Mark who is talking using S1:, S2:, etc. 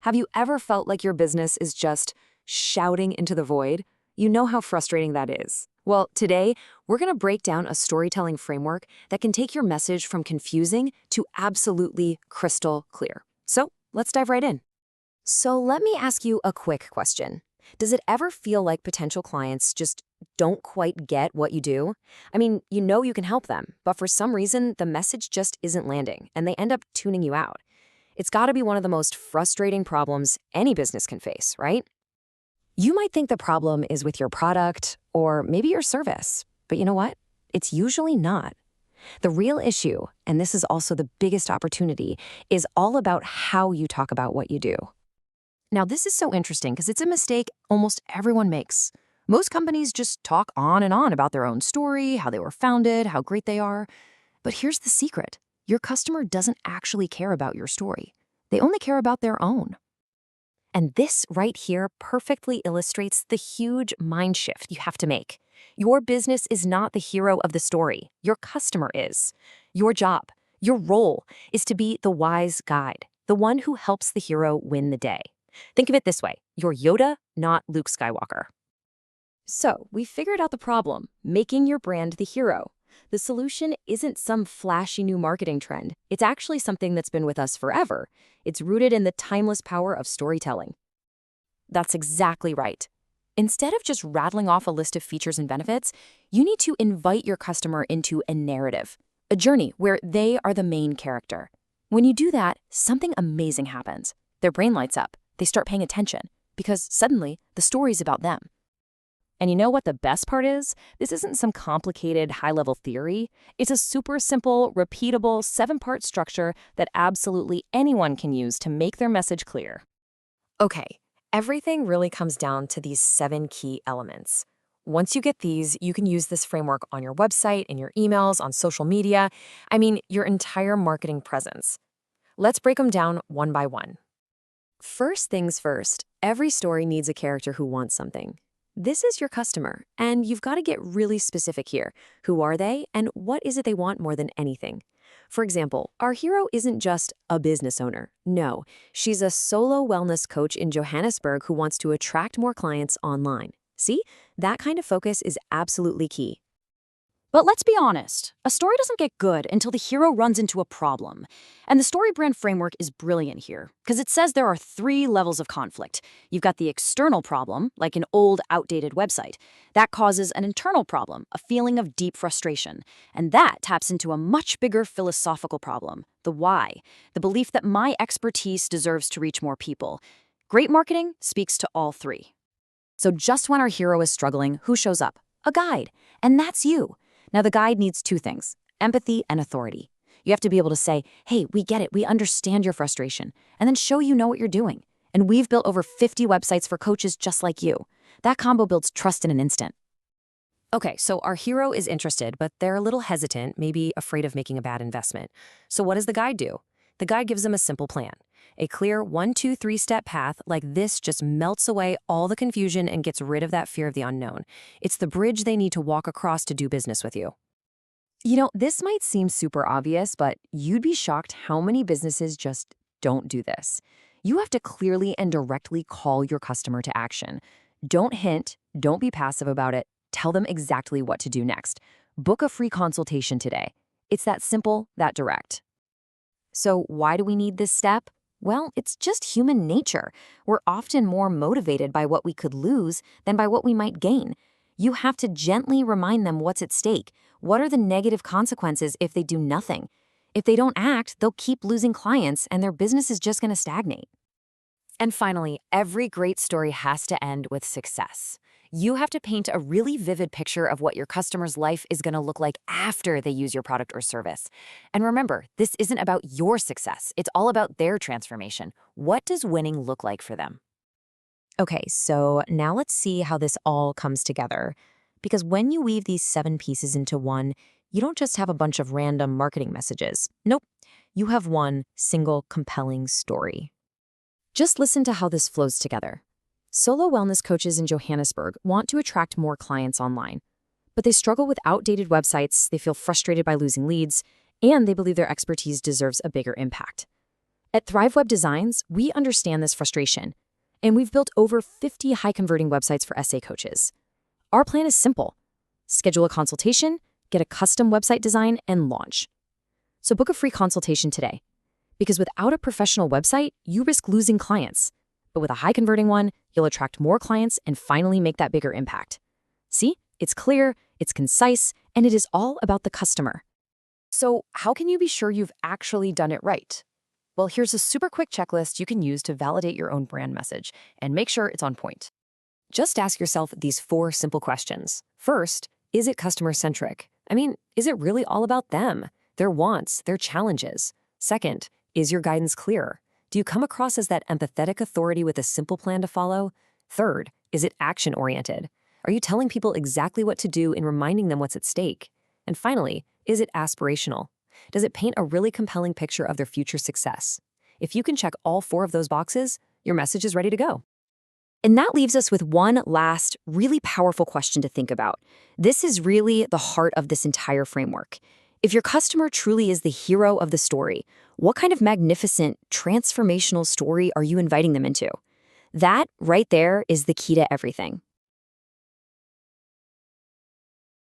S1: Have you ever felt like your business is just shouting into the void? You know how frustrating that is. Well, today, we're going to break down a storytelling framework that can take your message from confusing to absolutely crystal clear. So, let's dive right in. So, let me ask you a quick question. Does it ever feel like potential clients just don't quite get what you do? I mean, you know you can help them, but for some reason, the message just isn't landing, and they end up tuning you out. It's got to be one of the most frustrating problems any business can face, right? You might think the problem is with your product or maybe your service, but you know what? It's usually not. The real issue, and this is also the biggest opportunity, is all about how you talk about what you do. Now, this is so interesting because it's a mistake almost everyone makes. Most companies just talk on and on about their own story, how they were founded, how great they are. But here's the secret. Your customer doesn't actually care about your story. They only care about their own. And this right here perfectly illustrates the huge mind shift you have to make. Your business is not the hero of the story. Your customer is. Your job, your role, is to be the wise guide, the one who helps the hero win the day. Think of it this way. You're Yoda, not Luke Skywalker. So, we figured out the problem, making your brand the hero. The solution isn't some flashy new marketing trend. It's actually something that's been with us forever. It's rooted in the timeless power of storytelling. That's exactly right. Instead of just rattling off a list of features and benefits, you need to invite your customer into a narrative, a journey where they are the main character. When you do that, something amazing happens. Their brain lights up. They start paying attention because suddenly the story's about them. And you know what the best part is? This isn't some complicated high-level theory. It's a super simple, repeatable 7-part structure that absolutely anyone can use to make their message clear. Okay, everything really comes down to these 7 key elements. Once you get these, you can use this framework on your website, in your emails, on social media. I mean, your entire marketing presence. Let's break them down one by one. First things first, every story needs a character who wants something. This is your customer, and you've got to get really specific here. Who are they, and what is it they want more than anything? For example, our hero isn't just a business owner. No, she's a solo wellness coach in Johannesburg who wants to attract more clients online. See? That kind of focus is absolutely key.
S2: But let's be honest, a story doesn't get good until the hero runs into a problem. And the StoryBrand framework is brilliant here, because it says there are 3 levels of conflict. You've got the external problem, like an old, outdated website. That causes an internal problem, a feeling of deep frustration. And that taps into a much bigger philosophical problem, the why, the belief that my expertise deserves to reach more people. Great marketing speaks to all 3. So just when our hero is struggling, who shows up? A guide. And that's you. Now, the guide needs 2 things, empathy and authority. You have to be able to say, hey, we get it, we understand your frustration, and then show you know what you're doing. And we've built over 50 websites for coaches just like you. That combo builds trust in an instant.
S1: Okay, so our hero is interested, but they're a little hesitant, maybe afraid of making a bad investment. So what does the guide do? The guide gives them a simple plan. A clear 1, 2, 3-step path like this just melts away all the confusion and gets rid of that fear of the unknown. It's the bridge they need to walk across to do business with you. You know, this might seem super obvious, but you'd be shocked how many businesses just don't do this. You have to clearly and directly call your customer to action. Don't hint, don't be passive about it. Tell them exactly what to do next. Book a free consultation today. It's that simple, that direct. So why do we need this step? Well, it's just human nature. We're often more motivated by what we could lose than by what we might gain. You have to gently remind them what's at stake. What are the negative consequences if they do nothing? If they don't act, they'll keep losing clients and their business is just going to stagnate. And finally, every great story has to end with success. You have to paint a really vivid picture of what your customer's life is going to look like after they use your product or service. And remember, this isn't about your success. It's all about their transformation. What does winning look like for them? Okay, so now let's see how this all comes together. Because when you weave these 7 pieces into one, you don't just have a bunch of random marketing messages. Nope, you have one single compelling story. Just listen to how this flows together. Solo wellness coaches in Johannesburg want to attract more clients online, but they struggle with outdated websites, they feel frustrated by losing leads, and they believe their expertise deserves a bigger impact.
S2: At Thrive Web Designs, we understand this frustration, and we've built over 50 high-converting websites for essay coaches. Our plan is simple. Schedule a consultation, get a custom website design, and launch. So book a free consultation today. Because without a professional website, you risk losing clients. But with a high-converting one, you'll attract more clients and finally make that bigger impact. See? It's clear, it's concise, and it is all about the customer.
S1: So how can you be sure you've actually done it right? Well, here's a super quick checklist you can use to validate your own brand message and make sure it's on point. Just ask yourself these 4 simple questions. First, is it customer-centric? I mean, is it really all about them, their wants, their challenges? Second, is your guidance clear? Do you come across as that empathetic authority with a simple plan to follow? Third, is it action-oriented? Are you telling people exactly what to do and reminding them what's at stake? And finally, is it aspirational? Does it paint a really compelling picture of their future success? If you can check all 4 of those boxes, your message is ready to go.
S2: And that leaves us with one last, really powerful question to think about. This is really the heart of this entire framework. If your customer truly is the hero of the story, what kind of magnificent, transformational story are you inviting them into? That, right there, is the key to everything.